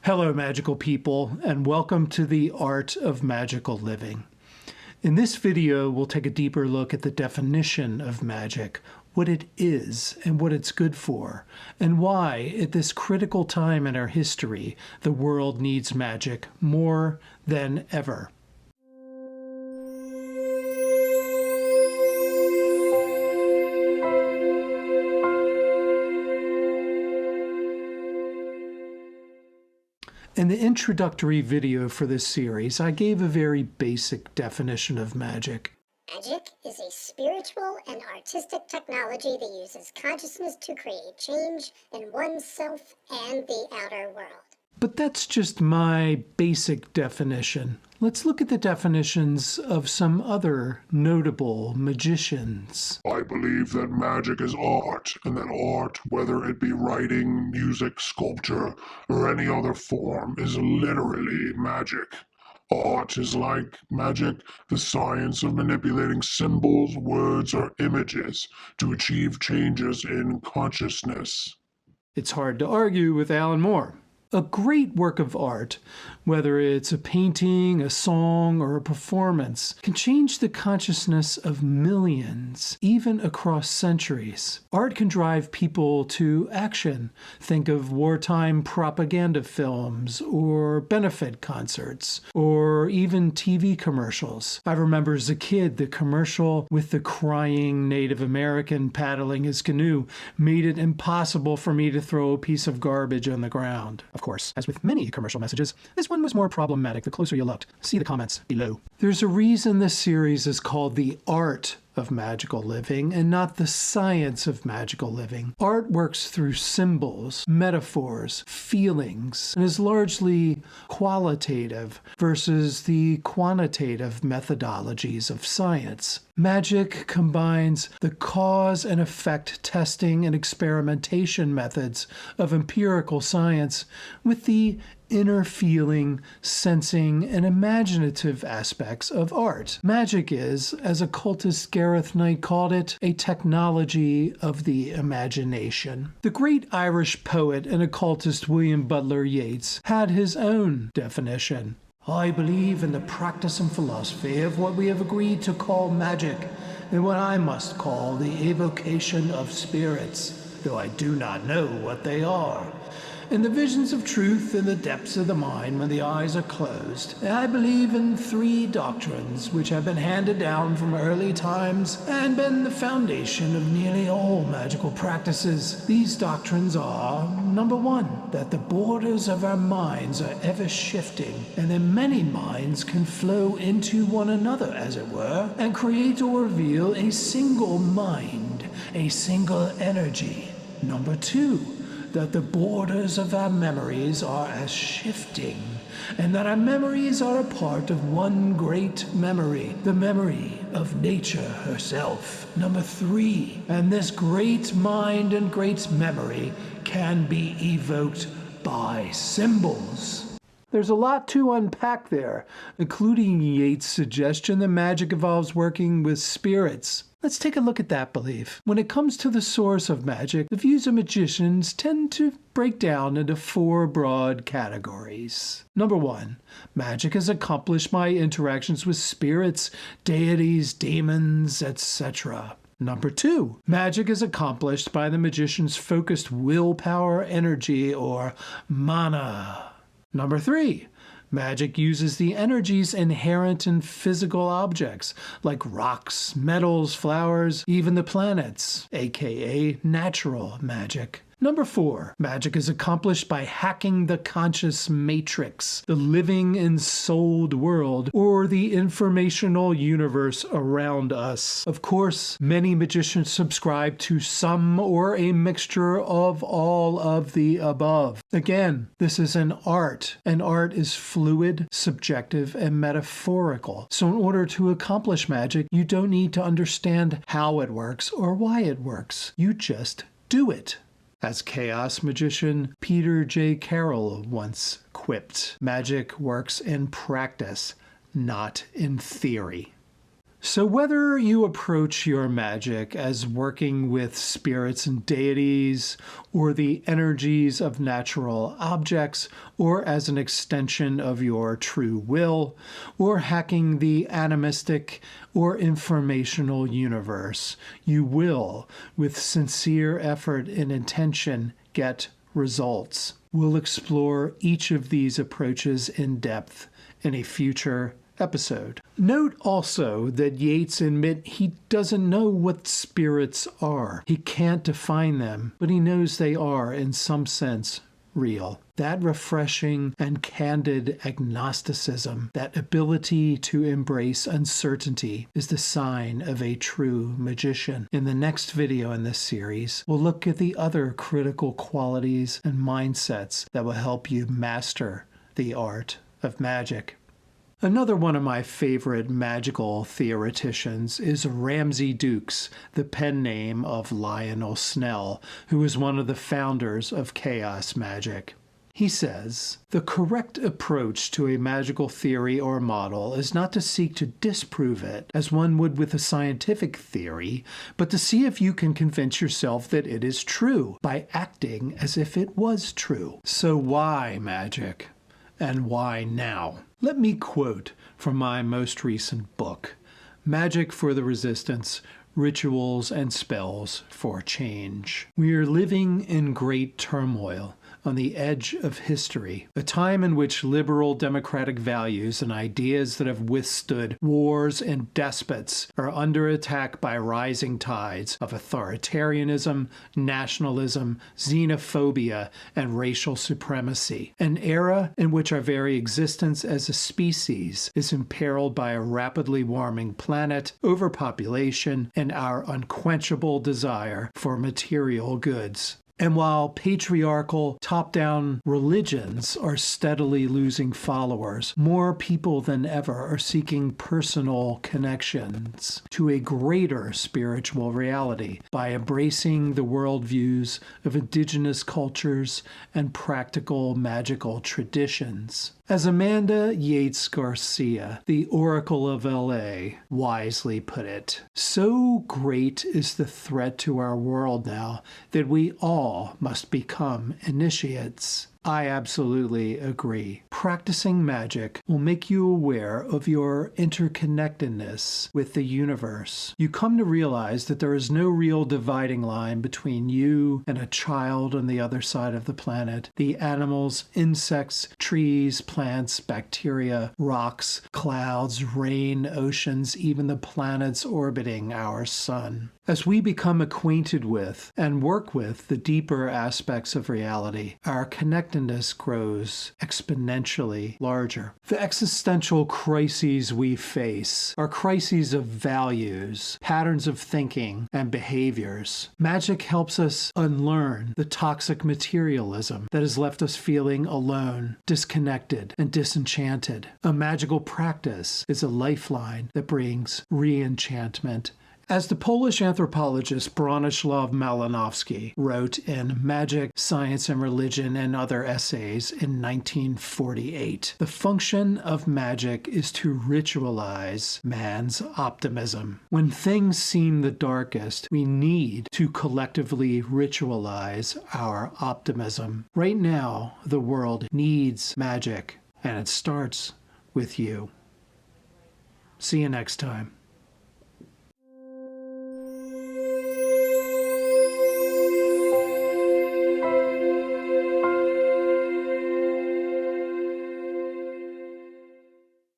Hello, magical people, and welcome to the Art of Magical Living. In this video, we'll take a deeper look at the definition of magic, what it is and what it's good for, and why, at this critical time in our history, the world needs magic more than ever. In the introductory video for this series, I gave a very basic definition of magic. Magic is a spiritual and artistic technology that uses consciousness to create change in oneself and the outer world. But that's just my basic definition. Let's look at the definitions of some other notable magicians. I believe that magic is art, and that art, whether it be writing, music, sculpture, or any other form, is literally magic. Art is like magic, the science of manipulating symbols, words, or images to achieve changes in consciousness. It's hard to argue with Alan Moore. A great work of art, whether it's a painting, a song, or a performance, can change the consciousness of millions, even across centuries. Art can drive people to action. Think of wartime propaganda films, or benefit concerts, or even TV commercials. I remember as a kid, the commercial with the crying Native American paddling his canoe made it impossible for me to throw a piece of garbage on the ground. Of course, as with many commercial messages, this one was more problematic the closer you looked. See the comments below. There's a reason this series is called The Art of Magical Living and not the science of magical living. Art works through symbols, metaphors, feelings, and is largely qualitative versus the quantitative methodologies of science. Magic combines the cause and effect testing and experimentation methods of empirical science with the inner feeling, sensing, and imaginative aspects of art. Magic is, as occultist Gareth Knight called it, a technology of the imagination. The great Irish poet and occultist William Butler Yeats had his own definition. I believe in the practice and philosophy of what we have agreed to call magic, and what I must call the evocation of spirits, though I do not know what they are. In the visions of truth in the depths of the mind when the eyes are closed, I believe in three doctrines which have been handed down from early times and been the foundation of nearly all magical practices. These doctrines are, number one, that the borders of our minds are ever shifting, and that many minds can flow into one another, as it were, and create or reveal a single mind, a single energy. Number two, that the borders of our memories are as shifting, and that our memories are a part of one great memory, the memory of nature herself. Number three, and this great mind and great memory can be evoked by symbols. There's a lot to unpack there, including Yeats' suggestion that magic involves working with spirits. Let's take a look at that belief. When it comes to the source of magic, the views of magicians tend to break down into four broad categories. Number one, magic is accomplished by interactions with spirits, deities, demons, etc. Number two, magic is accomplished by the magician's focused willpower, energy, or mana. Number three, magic uses the energies inherent in physical objects, like rocks, metals, flowers, even the planets, aka natural magic. Number four, magic is accomplished by hacking the conscious matrix, the living ensouled world, or the informational universe around us. Of course, many magicians subscribe to some or a mixture of all of the above. Again, this is an art, and art is fluid, subjective, and metaphorical. So in order to accomplish magic, you don't need to understand how it works or why it works. You just do it. As chaos magician Peter J. Carroll once quipped, magic works in practice, not in theory. So whether you approach your magic as working with spirits and deities, or the energies of natural objects, or as an extension of your true will, or hacking the animistic or informational universe, you will, with sincere effort and intention, get results. We'll explore each of these approaches in depth in a future episode. Note also that Yeats admits he doesn't know what spirits are. He can't define them, but he knows they are, in some sense, real. That refreshing and candid agnosticism, that ability to embrace uncertainty, is the sign of a true magician. In the next video in this series, we'll look at the other critical qualities and mindsets that will help you master the art of magic. Another one of my favorite magical theoreticians is Ramsey Dukes, the pen name of Lionel Snell, who was one of the founders of chaos magic. He says, "The correct approach to a magical theory or model is not to seek to disprove it, as one would with a scientific theory, but to see if you can convince yourself that it is true by acting as if it was true." So why magic? And why now? Let me quote from my most recent book, Magic for the Resistance, Rituals and Spells for Change. We are living in great turmoil on the edge of history, a time in which liberal democratic values and ideas that have withstood wars and despots are under attack by rising tides of authoritarianism, nationalism, xenophobia, and racial supremacy. An era in which our very existence as a species is imperiled by a rapidly warming planet, overpopulation, and our unquenchable desire for material goods. And while patriarchal, top-down religions are steadily losing followers, more people than ever are seeking personal connections to a greater spiritual reality by embracing the worldviews of indigenous cultures and practical magical traditions. As Amanda Yeats Garcia, the Oracle of LA, wisely put it, so great is the threat to our world now that we all must become initiates. I absolutely agree. Practicing magic will make you aware of your interconnectedness with the universe. You come to realize that there is no real dividing line between you and a child on the other side of the planet. The animals, insects, trees, plants, bacteria, rocks, clouds, rain, oceans, even the planets orbiting our sun. As we become acquainted with and work with the deeper aspects of reality, our connectedness grows exponentially larger. The existential crises we face are crises of values, patterns of thinking, and behaviors. Magic helps us unlearn the toxic materialism that has left us feeling alone, disconnected, and disenchanted. A magical practice is a lifeline that brings re-enchantment. As the Polish anthropologist Bronislaw Malinowski wrote in Magic, Science and Religion and Other Essays in 1948, the function of magic is to ritualize man's optimism. When things seem the darkest, we need to collectively ritualize our optimism. Right now, the world needs magic, and it starts with you. See you next time.